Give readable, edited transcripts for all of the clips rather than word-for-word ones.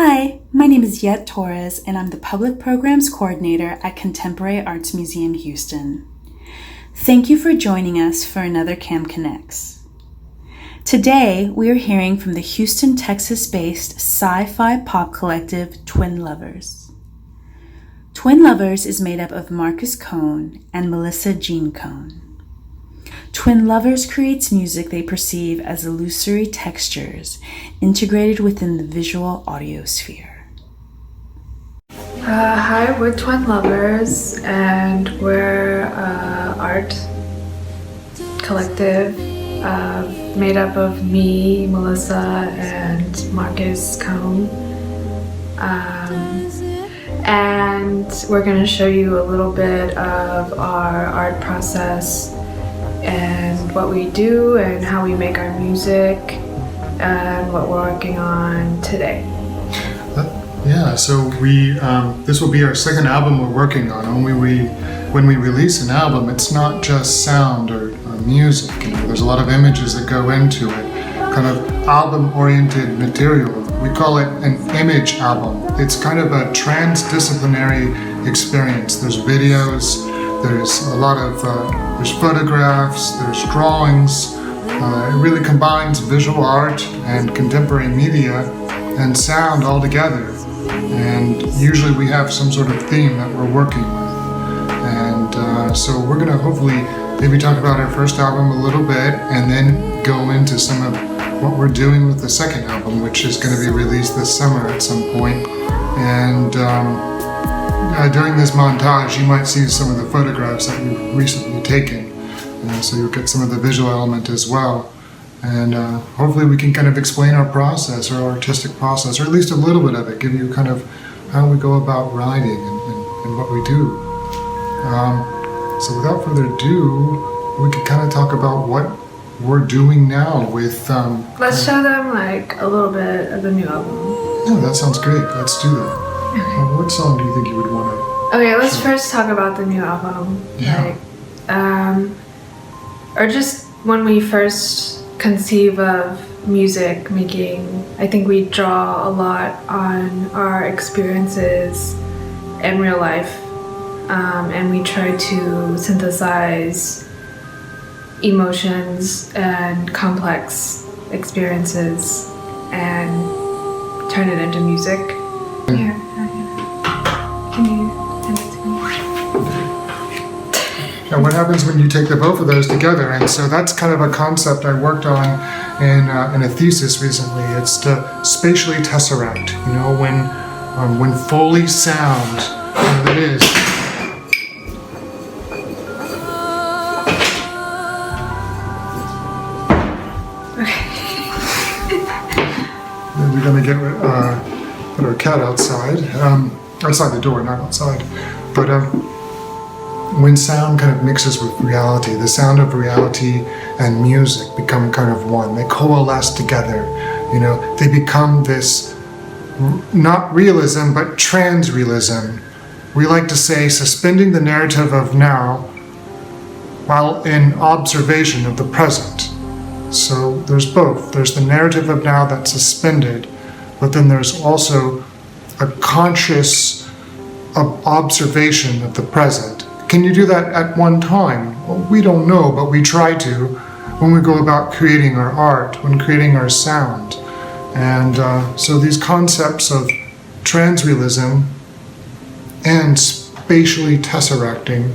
Hi, my name is Yet Torres, and I'm the Public Programs Coordinator at Contemporary Arts Museum Houston. Thank you for joining us for another CAM Connects. Today, we are hearing from the Houston, Texas-based sci-fi pop collective Twin Lovers. Twin Lovers is made up of Marcus Cohn and Melissa Jean Cohn. Twin Lovers creates music they perceive as illusory textures integrated within the visual audio sphere. Hi, we're Twin Lovers, and we're an art collective made up of me, Melissa, and Marcus Cohn. And we're going to show you a little bit of our art process and what we do and how we make our music and what we're working on today. So this will be our second album we're working on. When we release an album, it's not just sound or music. There's a lot of images that go into it, kind of album-oriented material. We call it an image album. It's kind of a transdisciplinary experience. There's videos, there's a lot of there's photographs, there's drawings. It really combines visual art and contemporary media and sound all together. And usually we have some sort of theme that we're working with. And so we're going to hopefully maybe talk about our first album a little bit and then go into some of what we're doing with the second album, which is going to be released this summer at some point. And during this montage, you might see some of the photographs that we've recently taken. And so you'll get some of the visual element as well. And hopefully we can kind of explain our process, our artistic process, or at least a little bit of it, give you kind of how we go about writing and what we do. So without further ado, we could kind of talk about what we're doing now with... Let's show them like a little bit of the new album. Yeah, that sounds great. Let's do that. Okay. What song do you think you would want to... Okay, let's first talk about the new album. Yeah. Or just when we first conceive of music making, I think we draw a lot on our experiences in real life, and we try to synthesize emotions and complex experiences and turn it into music. Here, can you hand it to me? And what happens when you take the both of those together? And so that's kind of a concept I worked on in a thesis recently. It's to spatially tesseract. When Foley sound, it is. We're gonna get put our cat outside the door, not outside. But when sound kind of mixes with reality, the sound of reality and music become kind of one. They coalesce together. They become this not realism but transrealism. We like to say suspending the narrative of now while in observation of the present. So there's both. There's the narrative of now that's suspended, but then there's also a conscious observation of the present. Can you do that at one time? Well, we don't know, but we try to when we go about creating our art, when creating our sound. And so these concepts of transrealism and spatially tesseracting,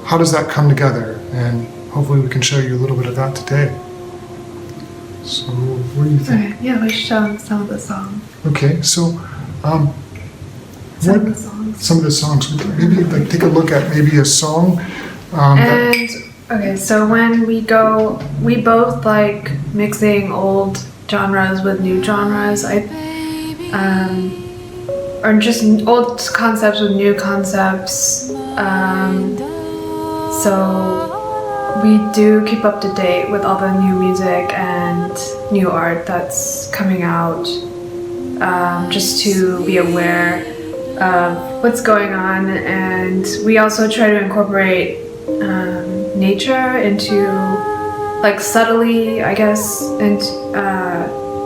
how does that come together? And hopefully we can show you a little bit of that today. So, what do you think? Okay, yeah, we should show some of the songs. Okay, so Some of the songs. Maybe take a look at maybe a song. Okay, so when we both like mixing old genres with new genres. Or just old concepts with new concepts. So we do keep up to date with all the new music and new art that's coming out, just to be aware of what's going on. And we also try to incorporate nature into, like, subtly, I guess, and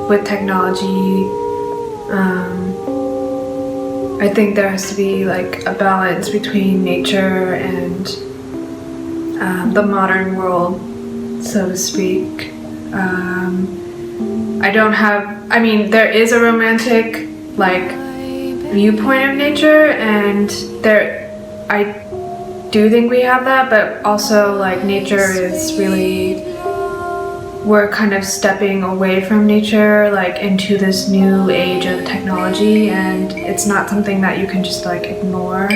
with technology. I think there has to be like a balance between nature and the modern world, so to speak. There is a romantic like viewpoint of nature, and I do think we have that, but also like nature is really, we're kind of stepping away from nature like into this new age of technology, and it's not something that you can just like ignore.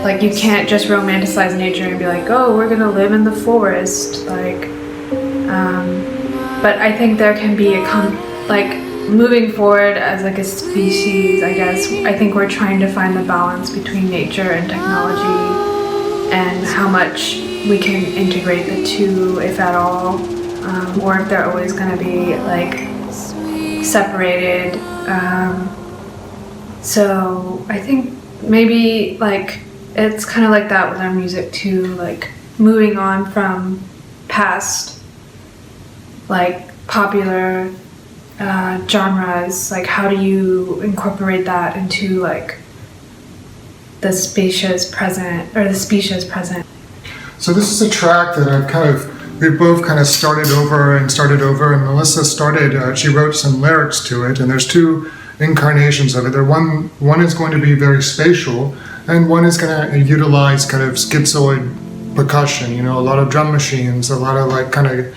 Like you can't just romanticize nature and be like, oh, we're gonna live in the forest, like but I think there can be moving forward as like a species, I guess. I think we're trying to find the balance between nature and technology, and how much we can integrate the two, if at all, or if they're always going to be like separated. So I think maybe like it's kind of like that with our music too, like moving on from past like popular genres, like how do you incorporate that into like the spacious present, or the specious present? So this is a track that we both kind of started over, and Melissa started, she wrote some lyrics to it, and there's two incarnations of it. One is going to be very spatial, and one is going to utilize kind of schizoid percussion, a lot of drum machines, a lot of like kind of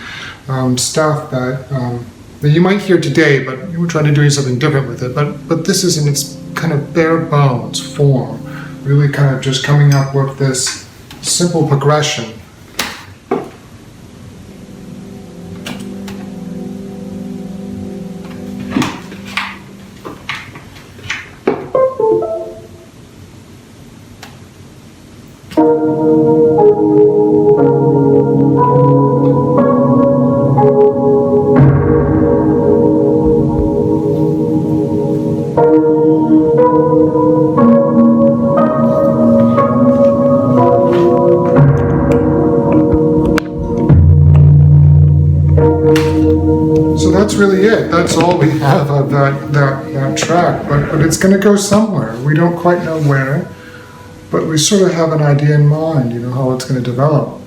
stuff that you might hear today, but we're trying to do something different with it. But this is in its kind of bare bones form, really kind of just coming up with this simple progression. Really it. That's all we have of that track, but it's going to go somewhere. We don't quite know where, but we sort of have an idea in mind, how it's going to develop.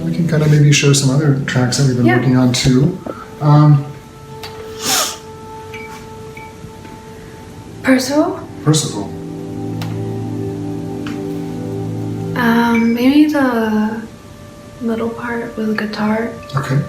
We can kind of maybe show some other tracks that we've been working on too. Percival. Maybe the middle part with the guitar. Okay.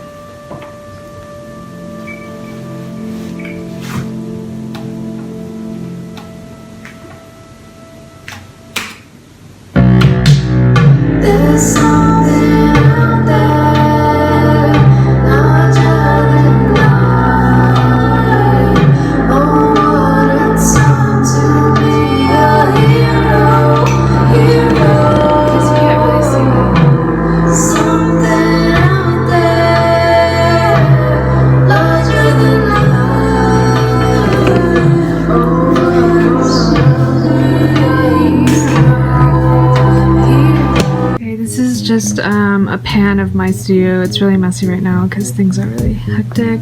Just a pan of my studio. It's really messy right now because things are really hectic.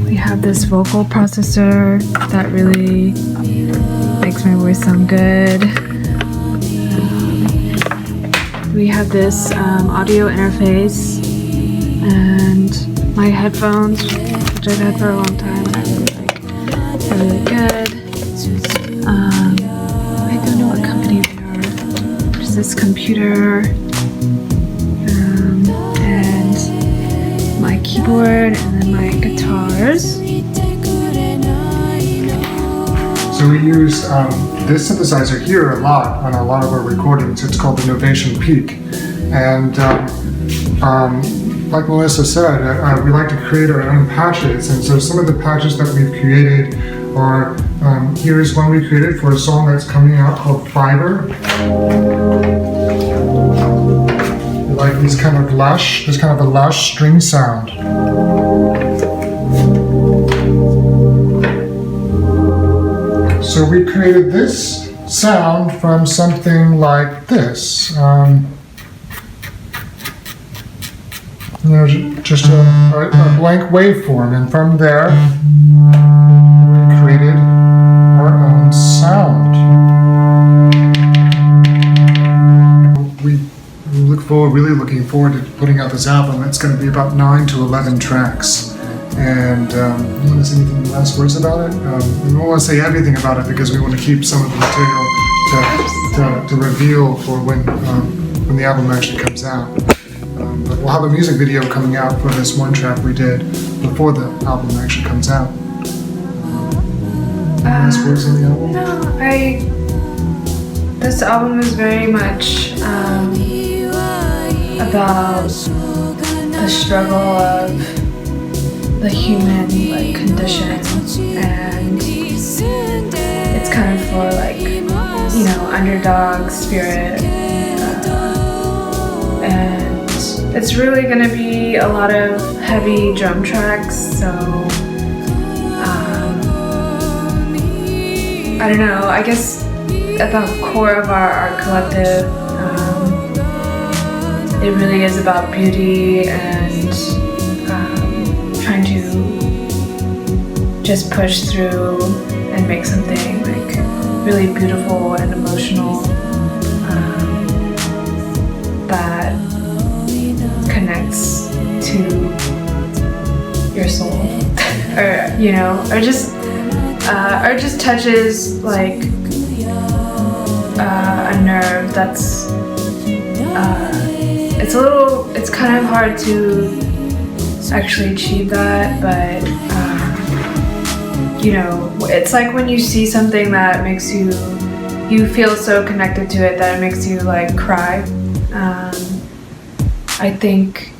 We have this vocal processor that really makes my voice sound good. We have this audio interface and my headphones, which I've had for a long time, and I really like. They're really good. I don't know what company they are. There's this computer and my keyboard and then my guitars. So we use this synthesizer here a lot on a lot of our recordings. It's called the Novation Peak. And like Melissa said, we like to create our own patches. And so some of the patches that we've created are, here's one we created for a song that's coming out called Fiber. We like this kind of a lush string sound. So we created this sound from something like this. Just a blank waveform, and from there really looking forward to putting out this album. It's going to be about 9 to 11 tracks. And you want to say anything last words about it? We don't want to say everything about it because we want to keep some of the material to reveal for when the album actually comes out. But we'll have a music video coming out for this one track we did before the album actually comes out. Last words on the album? No, this album is very much about the struggle of the human condition, and it's kind of for underdog spirit, and it's really gonna be a lot of heavy drum tracks. So I don't know. I guess at the core of our art collective, it really is about beauty and trying to just push through and make something really beautiful and emotional that connects to your soul, or just touches a nerve that's it's kind of hard to actually achieve that, but it's like when you see something that makes you feel so connected to it that it makes you cry. I think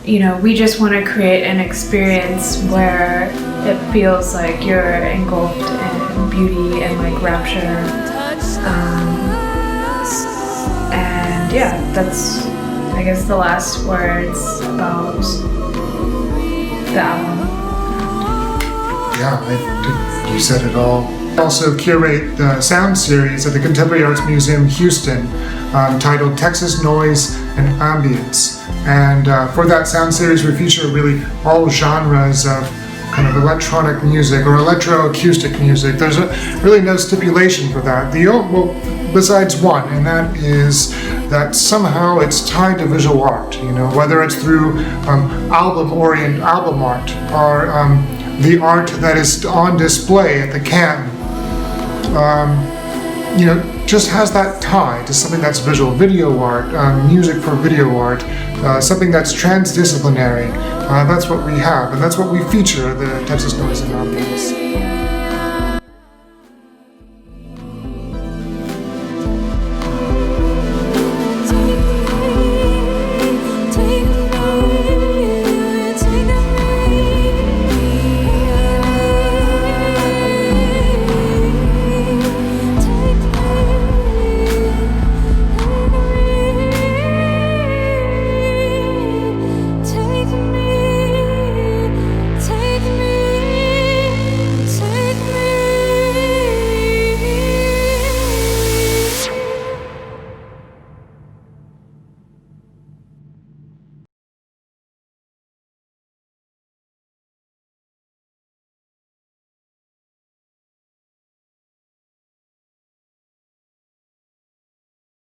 we just want to create an experience where it feels like you're engulfed in beauty and rapture, and yeah, that's I guess the last words about the album. Yeah, you said it all. Also curate the sound series at the Contemporary Arts Museum Houston, titled Texas Noise and Ambience. And for that sound series, we feature really all genres of kind of electronic music or electroacoustic music. There's really no stipulation for that. Besides one, and that is that somehow it's tied to visual art. Whether it's through album art or the art that is on display at the CAMH, just has that tie to something that's visual, video art, music for video art, something that's transdisciplinary. That's what we have, and that's what we feature at the Texas Noise and Ambience.